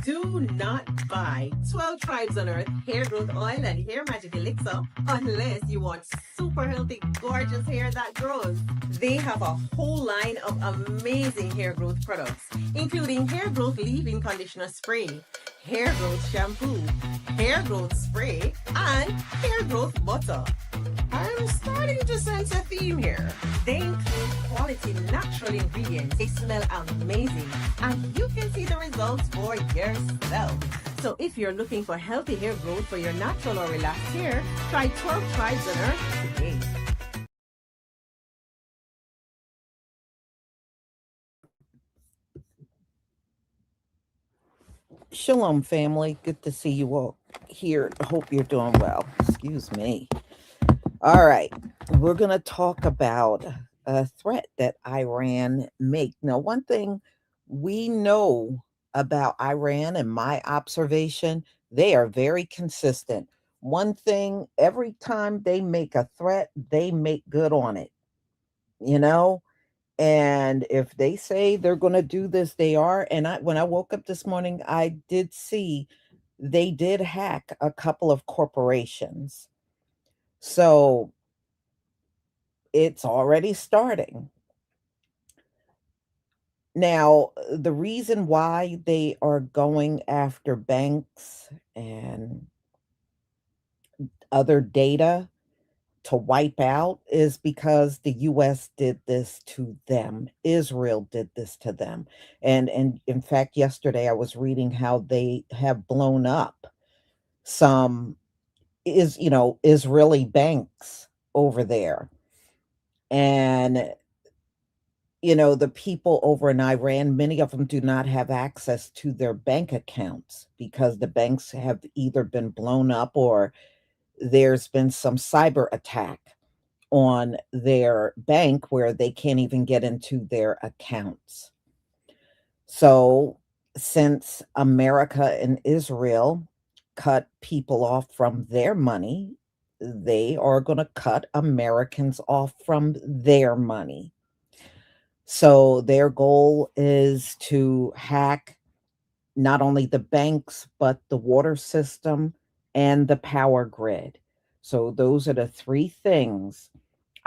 Do not buy 12 Tribes on Earth hair growth oil and hair magic elixir unless you want super healthy, gorgeous hair that grows. They have a whole line of amazing hair growth products, including hair growth leave-in conditioner spray, hair growth shampoo, hair growth spray, and hair growth butter. I'm starting to sense a theme here. They include quality natural ingredients. They smell amazing, and you can see the results for yourself. So if you're looking for healthy hair growth for your natural or relaxed hair, try 12 Tribes on Earth today. Shalom, family. Good to see you all here. Hope you're doing well. Excuse me. All right. We're going to talk about a threat that Iran make. Now, one thing we know about Iran and my observation, they are very consistent. One thing, every time they make a threat, they make good on it, you know? And if they say they're going to do this, they are. And when I woke up this morning, I did see they did hack a couple of corporations. So it's already starting. Now, the reason why they are going after banks and other data to wipe out is because the US did this to them. Israel did this to them. And in fact, yesterday I was reading how they have blown up some Israeli banks over there. And the people over in Iran, many of them do not have access to their bank accounts because the banks have either been blown up or there's been some cyber attack on their bank where they can't even get into their accounts. So, since America and Israel cut people off from their money, they are going to cut Americans off from their money. So, their goal is to hack not only the banks, but the water system and the power grid. So, those are the three things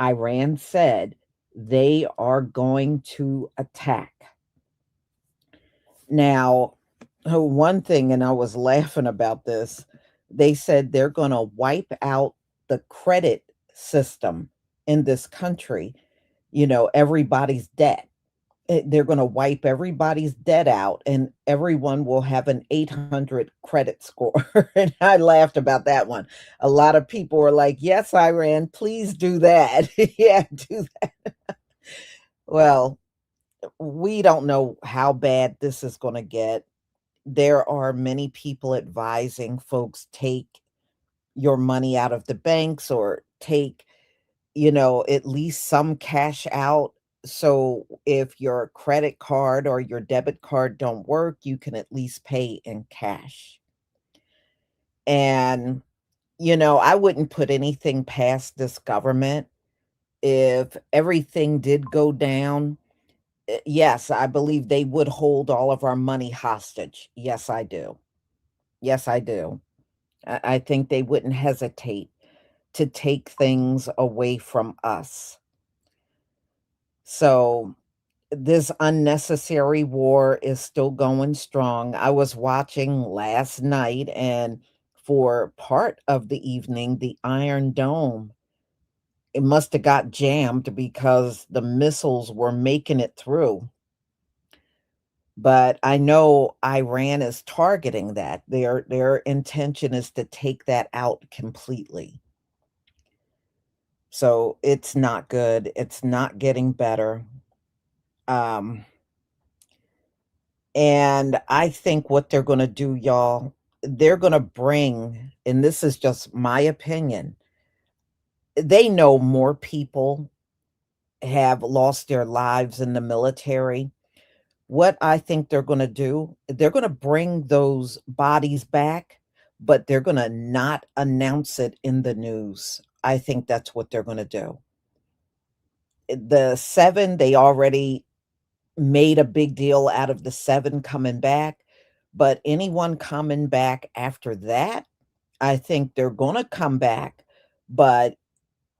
Iran said they are going to attack. Now, one thing, and I was laughing about this, they said they're going to wipe out the credit system in this country, everybody's debt. They're going to wipe everybody's debt out and everyone will have an 800 credit score. And I laughed about that one. A lot of people were like, yes, Iran, please do that. Yeah, do that. Well, we don't know how bad this is going to get. There are many people advising folks take your money out of the banks or take, at least some cash out. So if your credit card or your debit card don't work, you can at least pay in cash. And, I wouldn't put anything past this government. If everything did go down, yes, I believe they would hold all of our money hostage. Yes, I do. Yes, I do. I think they wouldn't hesitate to take things away from us. So this unnecessary war is still going strong. I was watching last night, and for part of the evening, the Iron Dome, it must have got jammed because the missiles were making it through. But I know Iran is targeting that. Their intention is to take that out completely. So it's not good. It's not getting better. Um, and I think what they're going to do, y'all, they're going to bring, and this is just my opinion, they know more people have lost their lives in the military. What I think they're going to do, they're going to bring those bodies back, but they're going to not announce it in the news. I think that's what they're going to do. The 7, they already made a big deal out of the 7 coming back, But anyone coming back after that, I think they're going to come back, but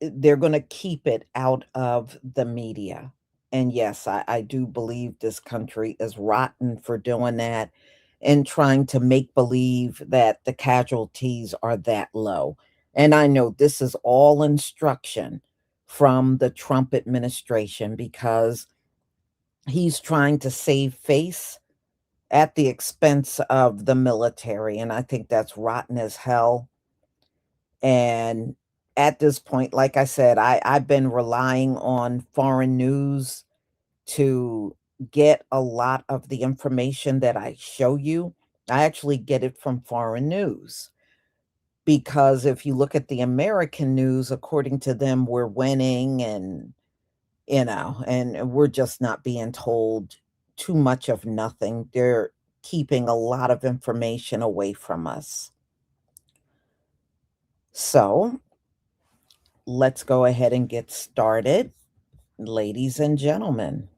they're going to keep it out of the media. And yes, I do believe this country is rotten for doing that and trying to make believe that the casualties are that low. And I know this is all instruction from the Trump administration because he's trying to save face at the expense of the military. And I think that's rotten as hell. And at this point, like I said, I've been relying on foreign news to get a lot of the information that I show you. I actually get it from foreign news because if you look at the American news, according to them, we're winning and we're just not being told too much of nothing. They're keeping a lot of information away from us. So let's go ahead and get started, ladies and gentlemen.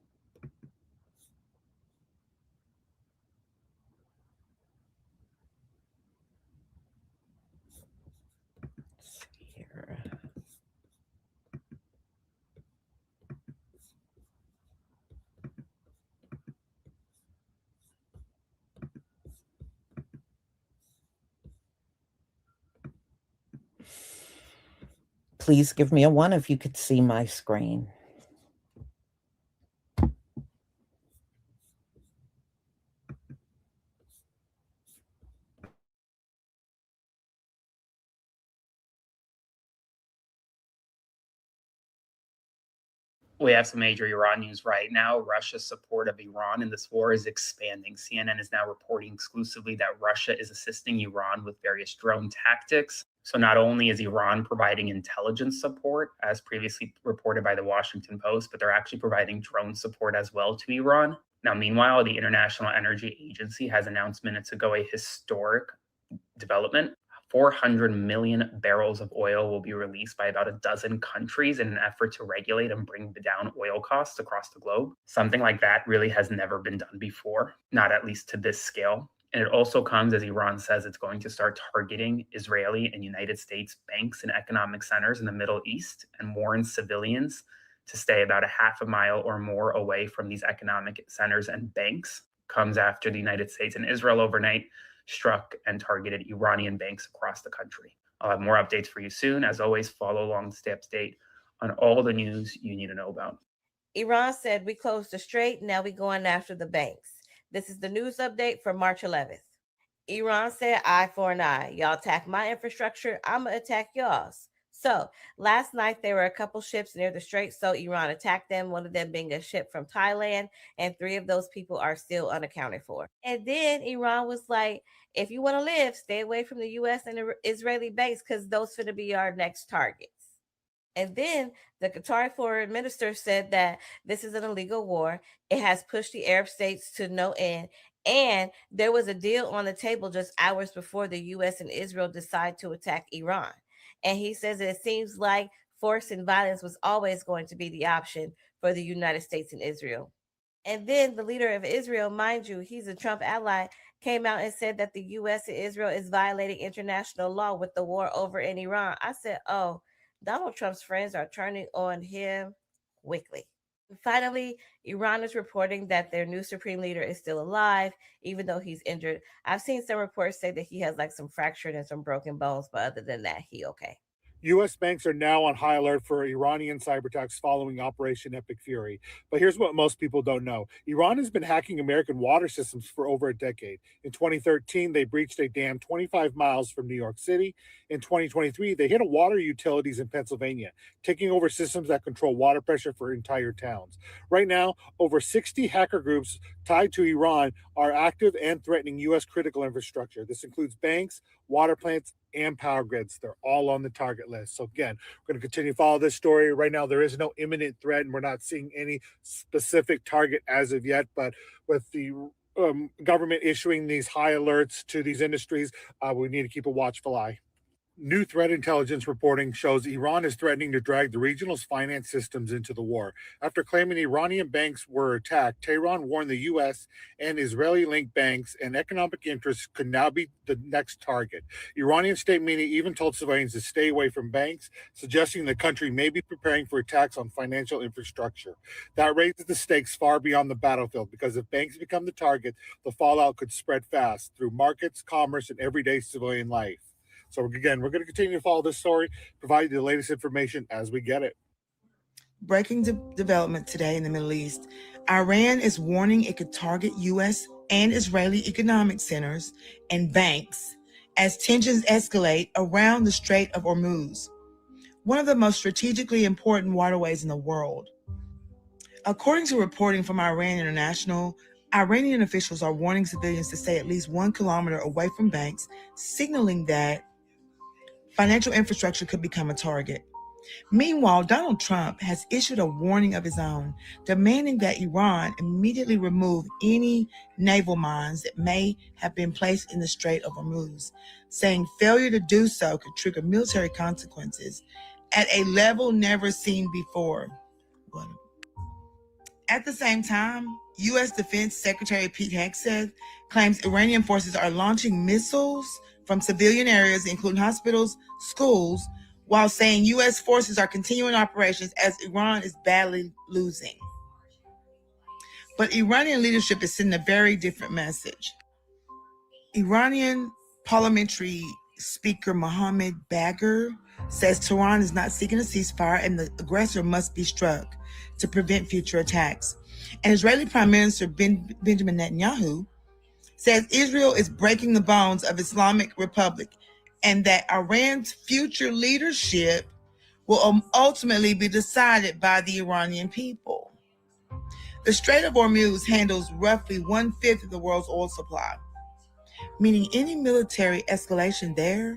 Let's see here. Please give me a one if you could see my screen. We have some major Iran news right now. Russia's support of Iran in this war is expanding. CNN is now reporting exclusively that Russia is assisting Iran with various drone tactics. So not only is Iran providing intelligence support, as previously reported by the Washington Post, but they're actually providing drone support as well to Iran. Now, meanwhile, the International Energy Agency has announced minutes ago a historic development. 400 million barrels of oil will be released by about a dozen countries in an effort to regulate and bring down oil costs across the globe. Something like that really has never been done before, not at least to this scale. And it also comes as Iran says it's going to start targeting Israeli and United States banks and economic centers in the Middle East and warns civilians to stay about a half a mile or more away from these economic centers and banks. Comes after the United States and Israel overnight struck and targeted Iranian banks across the country. I'll have more updates for you soon. As always, follow along to stay up to date on all the news you need to know about. Iran said we closed the strait. Now we going after the banks. This is the news update for March 11th. Iran said eye for an eye. Y'all attack my infrastructure, I'ma attack y'all's. So last night there were a couple ships near the strait, so Iran attacked them, one of them being a ship from Thailand, and three of those people are still unaccounted for. And then Iran was like, if you want to live, stay away from the US and the Israeli base because those finna be our next targets. And then the Qatari foreign minister said that this is an illegal war. It has pushed the Arab states to no end. And there was a deal on the table just hours before the US and Israel decide to attack Iran. And he says it seems like force and violence was always going to be the option for the United States and Israel. And then the leader of Israel, mind you, he's a Trump ally, came out and said that the US and Israel is violating international law with the war over in Iran. I said, oh, Donald Trump's friends are turning on him quickly. Finally, Iran is reporting that their new supreme leader is still alive, even though he's injured. I've seen some reports say that he has like some fractured and some broken bones, but other than that, he okay. U.S. banks are now on high alert for Iranian cyber attacks following Operation Epic Fury. But here's what most people don't know: Iran has been hacking American water systems for over a decade. In 2013, they breached a dam 25 miles from New York City. In 2023, they hit a water utilities in Pennsylvania, taking over systems that control water pressure for entire towns. Right now, over 60 hacker groups tied to Iran are active and threatening U.S. critical infrastructure. This includes banks, water plants, and power grids. They're all on the target list. So again, we're going to continue to follow this story. Right now, there is no imminent threat, and we're not seeing any specific target as of yet. But with the government issuing these high alerts to these industries, we need to keep a watchful eye. New threat intelligence reporting shows Iran is threatening to drag the regional's finance systems into the war. After claiming Iranian banks were attacked, Tehran warned the U.S. and Israeli linked banks and economic interests could now be the next target. Iranian state media even told civilians to stay away from banks, suggesting the country may be preparing for attacks on financial infrastructure. That raises the stakes far beyond the battlefield because if banks become the target, the fallout could spread fast through markets, commerce, and everyday civilian life. So again, we're going to continue to follow this story, provide you the latest information as we get it. Breaking development today in the Middle East. Iran is warning it could target U.S. and Israeli economic centers and banks as tensions escalate around the Strait of Ormuz, one of the most strategically important waterways in the world. According to reporting from Iran International, Iranian officials are warning civilians to stay at least 1 kilometer away from banks, signaling that financial infrastructure could become a target. Meanwhile, Donald Trump has issued a warning of his own, demanding that Iran immediately remove any naval mines that may have been placed in the Strait of Hormuz, saying failure to do so could trigger military consequences at a level never seen before. At the same time, U.S. Defense Secretary Pete Hegseth claims Iranian forces are launching missiles from civilian areas, including hospitals, schools, while saying U.S. forces are continuing operations as Iran is badly losing. But Iranian leadership is sending a very different message. Iranian parliamentary speaker Mohammed Bagher says Tehran is not seeking a ceasefire and the aggressor must be struck to prevent future attacks. And Israeli Prime Minister Benjamin Netanyahu says Israel is breaking the bones of Islamic Republic and that Iran's future leadership will ultimately be decided by the Iranian people. The Strait of Ormuz handles roughly 1/5 of the world's oil supply, meaning any military escalation there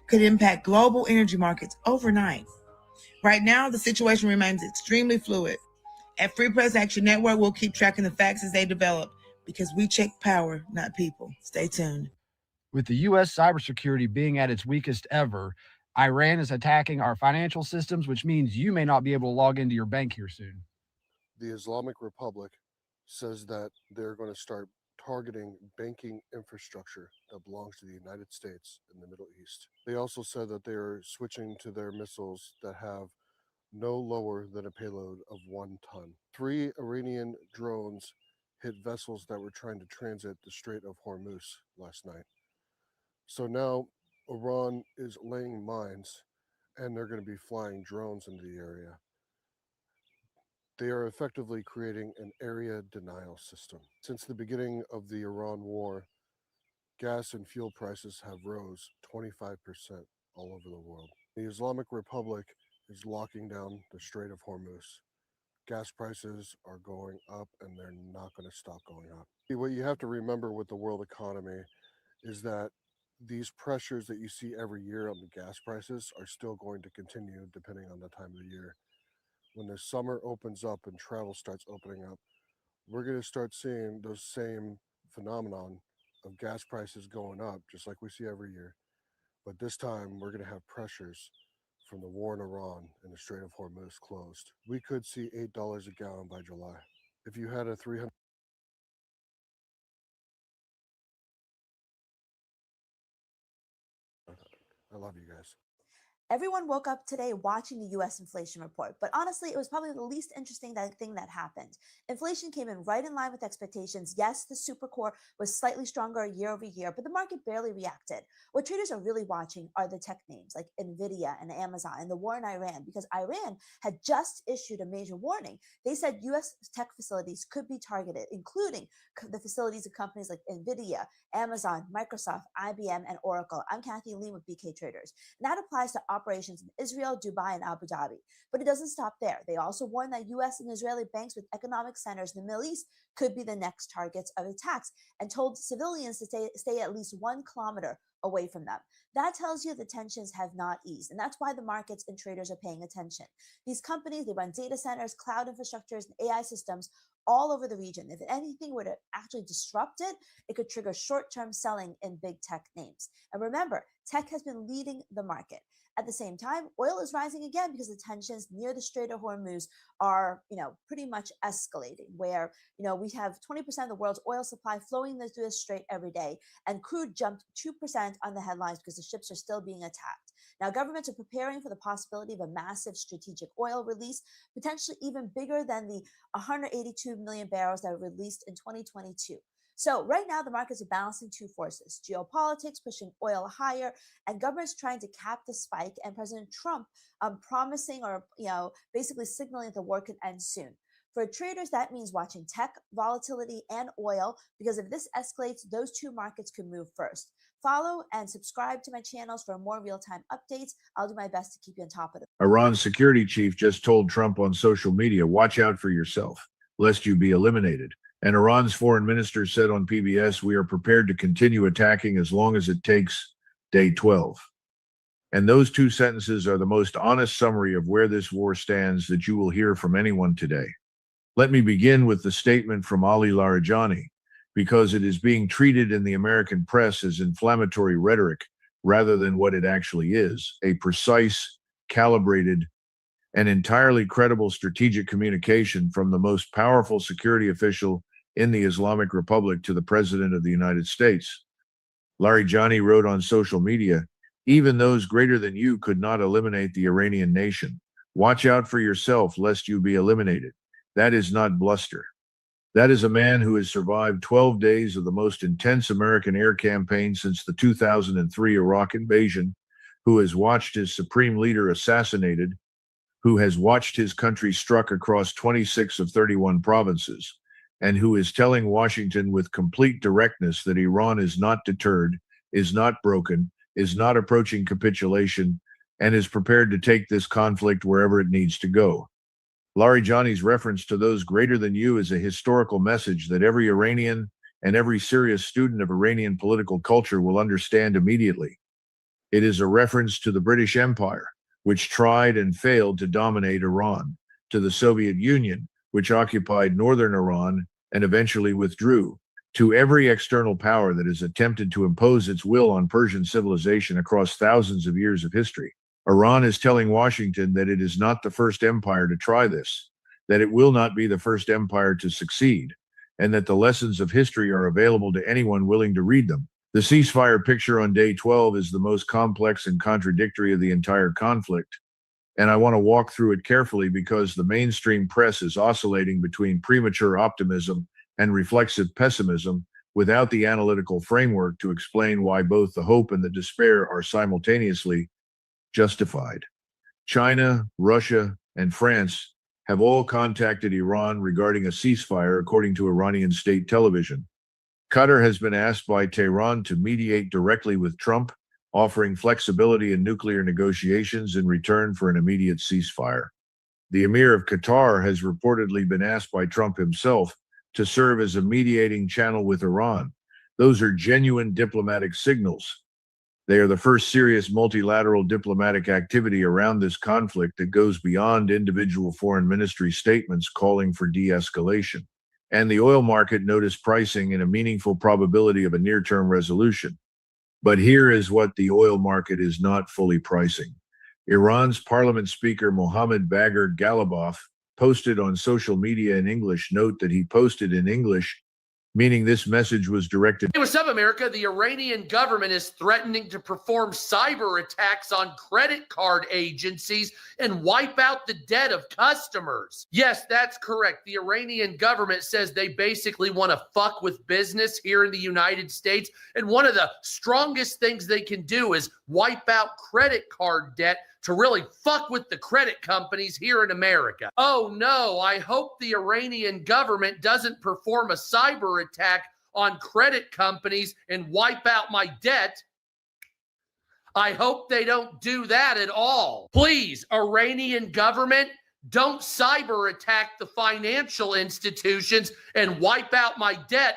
could impact global energy markets overnight. Right now, the situation remains extremely fluid. At Free Press Action Network, we'll keep tracking the facts as they develop because we check power, not people. Stay tuned. With the U.S. cybersecurity being at its weakest ever, Iran is attacking our financial systems, which means you may not be able to log into your bank here soon. The Islamic Republic says that they're going to start targeting banking infrastructure that belongs to the United States in the Middle East. They also said that they're switching to their missiles that have no lower than a payload of 1 ton. 3 Iranian drones hit vessels that were trying to transit the Strait of Hormuz last night. So now Iran is laying mines and they're going to be flying drones into the area. They are effectively creating an area denial system. Since the beginning of the Iran war, gas and fuel prices have rose 25% all over the world. The Islamic Republic is locking down the Strait of Hormuz. Gas prices are going up and they're not going to stop going up. What you have to remember with the world economy is that these pressures that you see every year on the gas prices are still going to continue depending on the time of the year. When the summer opens up and travel starts opening up, we're going to start seeing those same phenomenon of gas prices going up, just like we see every year. But this time, we're going to have pressures from the war in Iran and the Strait of Hormuz closed. We could see $8 a gallon by July. If you had a 300 I love you guys. Everyone woke up today watching the US inflation report, but honestly, it was probably the least interesting thing that happened. Inflation came in right in line with expectations. Yes, the supercore was slightly stronger year over year, but the market barely reacted. What traders are really watching are the tech names like Nvidia and Amazon and the war in Iran, because Iran had just issued a major warning. They said US tech facilities could be targeted, including the facilities of companies like Nvidia, Amazon, Microsoft, IBM, and Oracle. I'm Kathy Lee with BK Traders. And that applies to operations in Israel, Dubai, and Abu Dhabi. But it doesn't stop there. They also warn that U.S. and Israeli banks with economic centers in the Middle East could be the next targets of attacks and told civilians to stay at least 1 kilometer away from them. That tells you the tensions have not eased. And that's why the markets and traders are paying attention. These companies, they run data centers, cloud infrastructures, and AI systems all over the region. If anything were to actually disrupt it, it could trigger short-term selling in big tech names. And remember, tech has been leading the market. At the same time, oil is rising again because the tensions near the Strait of Hormuz are, pretty much escalating, where, we have 20% of the world's oil supply flowing through this strait every day, and crude jumped 2% on the headlines because the ships are still being attacked. Now, governments are preparing for the possibility of a massive strategic oil release, potentially even bigger than the 182 million barrels that were released in 2022. So right now, the markets are balancing two forces: geopolitics pushing oil higher, and governments trying to cap the spike, and President Trump promising, or basically signaling that the war could end soon. For traders, that means watching tech, volatility, and oil, because if this escalates, those two markets could move first. Follow and subscribe to my channels for more real-time updates. I'll do my best to keep you on top of it. Iran's security chief just told Trump on social media, watch out for yourself, lest you be eliminated. And Iran's foreign minister said on PBS, we are prepared to continue attacking as long as it takes day 12. And those two sentences are the most honest summary of where this war stands that you will hear from anyone today. Let me begin with the statement from Ali Larijani, because it is being treated in the American press as inflammatory rhetoric rather than what it actually is, a precise, calibrated, and entirely credible strategic communication from the most powerful security official in the Islamic Republic to the President of the United States. Larijani wrote on social media, even those greater than you could not eliminate the Iranian nation. Watch out for yourself lest you be eliminated. That is not bluster. That is a man who has survived 12 days of the most intense American air campaign since the 2003 Iraq invasion, who has watched his supreme leader assassinated, who has watched his country struck across 26 of 31 provinces, and who is telling Washington with complete directness that Iran is not deterred, is not broken, is not approaching capitulation, and is prepared to take this conflict wherever it needs to go. Larijani's reference to those greater than you is a historical message that every Iranian and every serious student of Iranian political culture will understand immediately. It is a reference to the British Empire, which tried and failed to dominate Iran, to the Soviet Union, which occupied northern Iran and eventually withdrew, to every external power that has attempted to impose its will on Persian civilization across thousands of years of history. Iran is telling Washington that it is not the first empire to try this, that it will not be the first empire to succeed, and that the lessons of history are available to anyone willing to read them. The ceasefire picture on day 12 is the most complex and contradictory of the entire conflict, and I want to walk through it carefully because the mainstream press is oscillating between premature optimism and reflexive pessimism without the analytical framework to explain why both the hope and the despair are simultaneously justified. China, Russia, and France have all contacted Iran regarding a ceasefire, according to Iranian state television. Qatar has been asked by Tehran to mediate directly with Trump, offering flexibility in nuclear negotiations in return for an immediate ceasefire. The Emir of Qatar has reportedly been asked by Trump himself to serve as a mediating channel with Iran. Those are genuine diplomatic signals. They are the first serious multilateral diplomatic activity around this conflict that goes beyond individual foreign ministry statements calling for de-escalation. And the oil market noticed pricing in a meaningful probability of a near-term resolution. But here is what the oil market is not fully pricing. Iran's parliament speaker Mohammad Bagher Ghalibaf posted on social media in English. Note that he posted in English, meaning this message was directed. Hey, what's up, America? The Iranian government is threatening to perform cyber attacks on credit card agencies and wipe out the debt of customers. Yes, that's correct. The Iranian government says they basically want to fuck with business here in the United States. And one of the strongest things they can do is wipe out credit card debt to really fuck with the credit companies here in America. Oh no, I hope the Iranian government doesn't perform a cyber attack on credit companies and wipe out my debt. I hope they don't do that at all. Please, Iranian government, don't cyber attack the financial institutions and wipe out my debt.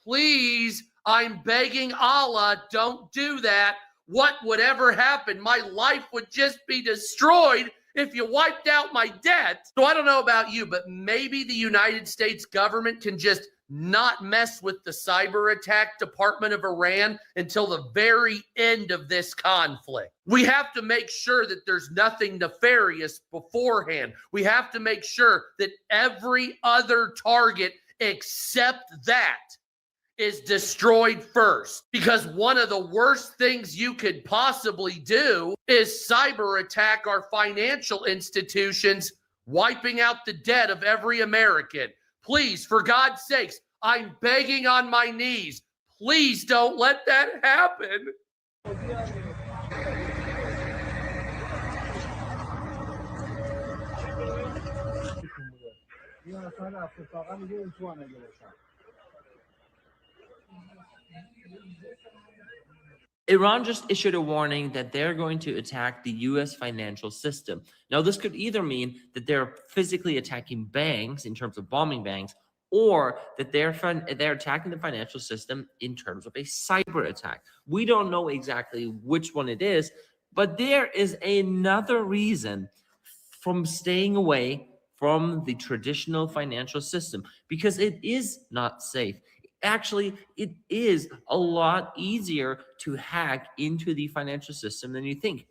Please, I'm begging Allah, don't do that. what would ever happen. My life would just be destroyed if you wiped out my debt. So I don't know about you, but maybe the United States government can just not mess with the cyber attack department of Iran until the very end of this conflict. We have to make sure that there's nothing nefarious beforehand. We have to make sure that every other target except that is destroyed first, because one of the worst things you could possibly do is cyber attack our financial institutions, wiping out the debt of every American. Please, for God's sakes, I'm begging on my knees. Please don't let that happen. Iran just issued a warning that they're going to attack the US financial system. Now, this could either mean that they're physically attacking banks in terms of bombing banks, or that they're attacking the financial system in terms of a cyber attack. We don't know exactly which one it is, but there is another reason from staying away from the traditional financial system, because it is not safe. Actually, it is a lot easier to hack into the financial system than you think,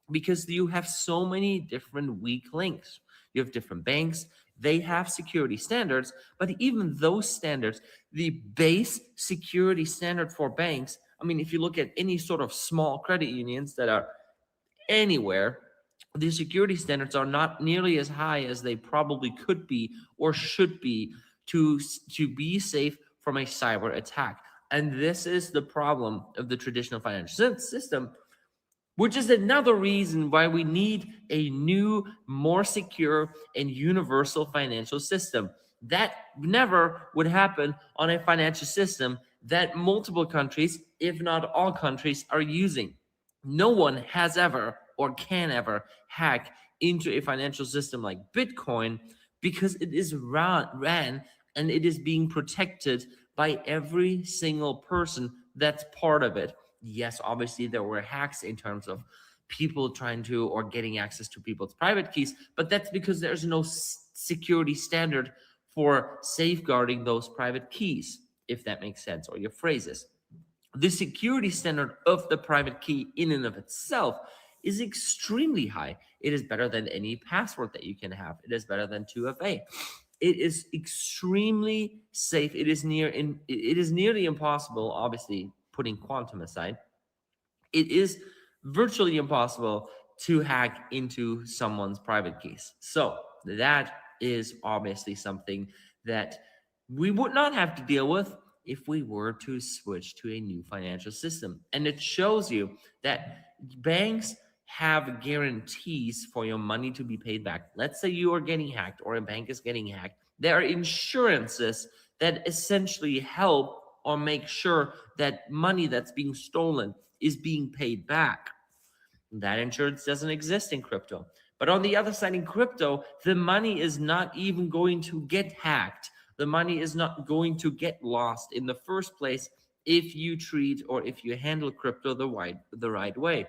because you have so many different weak links. You have different banks, they have security standards, but even those standards, the base security standard for banks, I mean, if you look at any sort of small credit unions that are anywhere, the security standards are not nearly as high as they probably could be or should be to be safe from a cyber attack. And this is the problem of the traditional financial system, which is another reason why we need a new, more secure and universal financial system. That never would happen on a financial system that multiple countries, if not all countries, are using. No one has ever or can ever hack into a financial system like Bitcoin, because it is ran and it is being protected by every single person that's part of it. Yes, obviously there were hacks in terms of people trying to or getting access to people's private keys, but that's because there's no security standard for safeguarding those private keys, if that makes sense, or your phrases. The security standard of the private key in and of itself is extremely high. It is better than any password that you can have. It is better than 2FA. It is extremely safe. It is nearly impossible, obviously putting quantum aside. It is virtually impossible to hack into someone's private keys. So that is obviously something that we would not have to deal with if we were to switch to a new financial system. And it shows you that banks have guarantees for your money to be paid back. Let's say you are getting hacked or a bank is getting hacked. There are insurances that essentially help or make sure that money that's being stolen is being paid back. That insurance doesn't exist in crypto. But on the other side, in crypto, the money is not even going to get hacked. The money is not going to get lost in the first place if you treat or if you handle crypto the right way,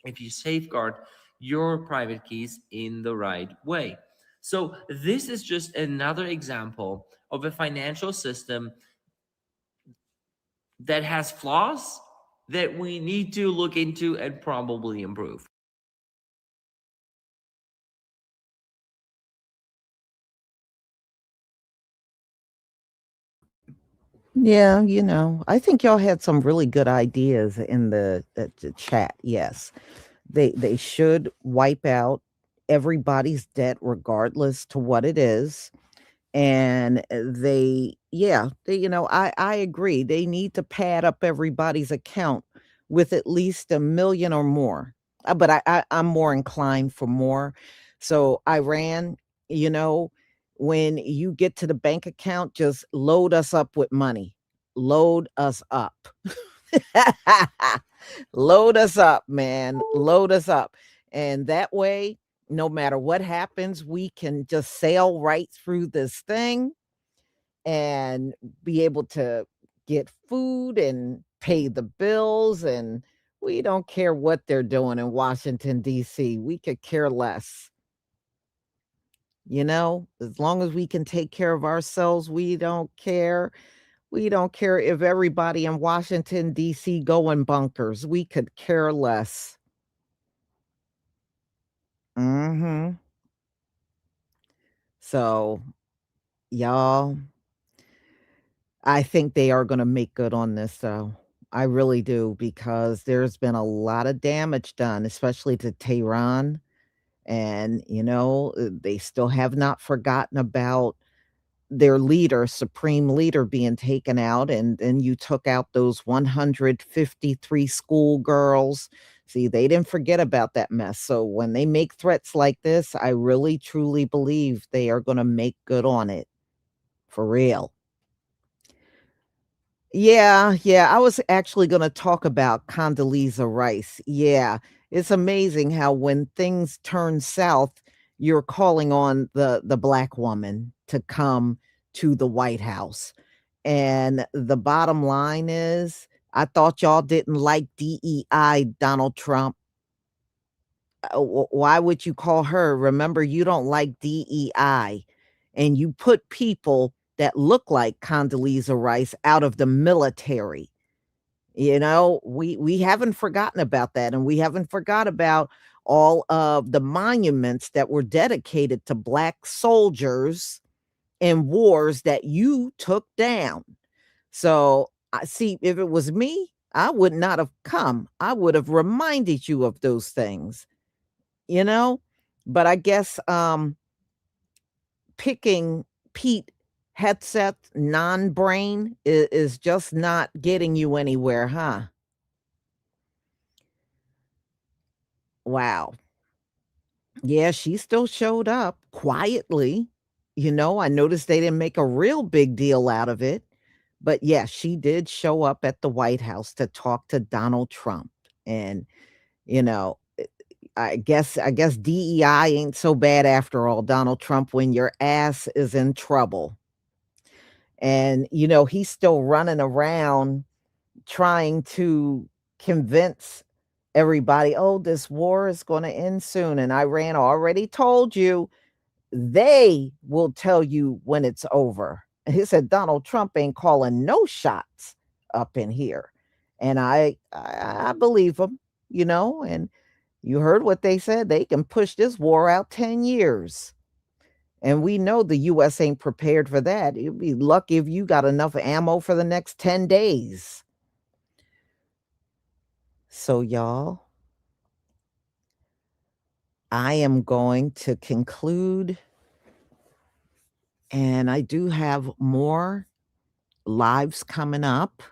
if you safeguard your private keys in the right way. So this is just another example of a financial system that has flaws that we need to look into and probably improve. Yeah, I think y'all had some really good ideas in the chat. Yes. They should wipe out everybody's debt regardless to what it is. And I agree. They need to pad up everybody's account with at least 1 million or more. But I'm more inclined for more. So Iran, you know, when you get to the bank account, just load us up with money. Load us up. Load us up, man. Load us up. And that way, no matter what happens, we can just sail right through this thing and be able to get food and pay the bills and We don't care what they're doing in Washington, D.C. We could care less. As long as we can take care of ourselves, we don't care. We don't care if everybody in Washington, D.C. go in bunkers. We could care less. Mm-hmm. So, y'all, I think they are going to make good on this, though. I really do, because there's been a lot of damage done, especially to Tehran. And, they still have not forgotten about their leader, supreme leader, being taken out. And then you took out those 153 schoolgirls. See, they didn't forget about that mess. So when they make threats like this, I really, truly believe they are going to make good on it. For real. Yeah, I was actually gonna talk about Condoleezza Rice. Yeah, it's amazing how when things turn south, you're calling on the black woman to come to the White House. And the bottom line is, I thought y'all didn't like DEI, Donald Trump. Why would you call her? Remember, you don't like DEI, and you put people that look like Condoleezza Rice out of the military. We haven't forgotten about that, and we haven't forgot about all of the monuments that were dedicated to black soldiers in wars that you took down. So, I see, if it was me, I would not have come. I would have reminded you of those things, you know? But I guess picking Pete Hegseth's non-brain is just not getting you anywhere, huh? Wow. Yeah, she still showed up quietly. I noticed they didn't make a real big deal out of it. But yeah, she did show up at the White House to talk to Donald Trump. And, you know, I guess DEI ain't so bad after all, Donald Trump, when your ass is in trouble. And, he's still running around trying to convince everybody, oh, this war is going to end soon. And Iran already told you they will tell you when it's over. And he said Donald Trump ain't calling no shots up in here. And I believe him, and you heard what they said. They can push this war out 10 years. And we know the US ain't prepared for that. You'd be lucky if you got enough ammo for the next 10 days. So, y'all, I am going to conclude. And I do have more lives coming up,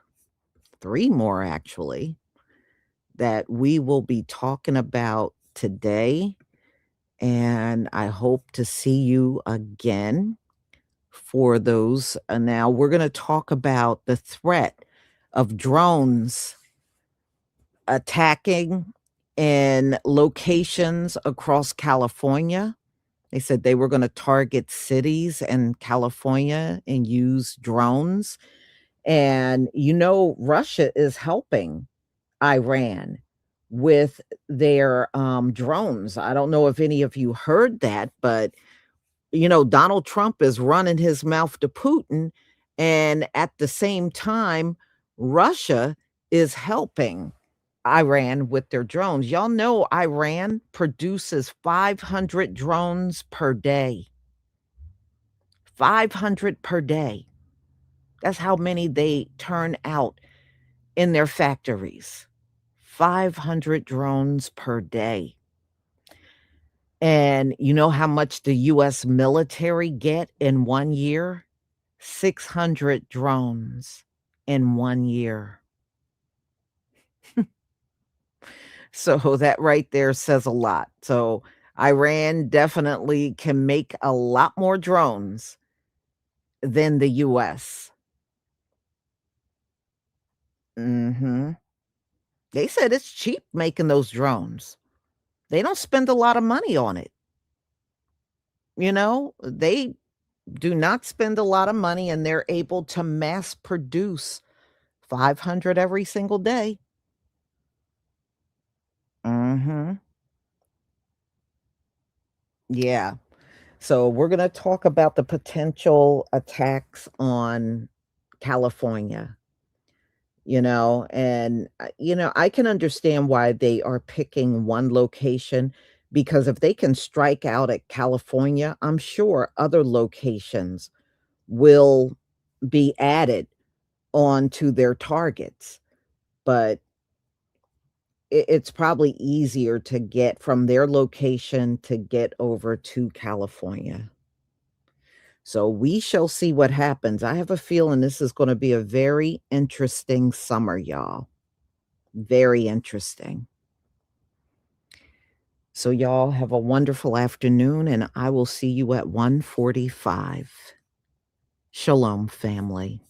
3 more actually, that we will be talking about today. And I hope to see you again for those. Now, we're going to talk about the threat of drones attacking in locations across California. They said they were going to target cities in California and use drones. And, Russia is helping Iran with their drones. I don't know if any of you heard that, but, Donald Trump is running his mouth to Putin. And at the same time, Russia is helping Iran with their drones. Y'all know Iran produces 500 drones per day. 500 per day. That's how many they turn out in their factories. 500 drones per day. And you know how much the US military get in 1 year? 600 drones in 1 year. So that right there says a lot. So Iran definitely can make a lot more drones than the US. Mhm. They said it's cheap making those drones. They don't spend a lot of money on it. They do not spend a lot of money, and they're able to mass produce 500 every single day. Mm-hmm. Yeah. So we're going to talk about the potential attacks on California, and I can understand why they are picking one location, because if they can strike out at California, I'm sure other locations will be added onto their targets. But it's probably easier to get from their location to get over to California. So we shall see what happens. I have a feeling this is going to be a very interesting summer, y'all. Very interesting. So y'all have a wonderful afternoon, and I will see you at 1:45. Shalom, family.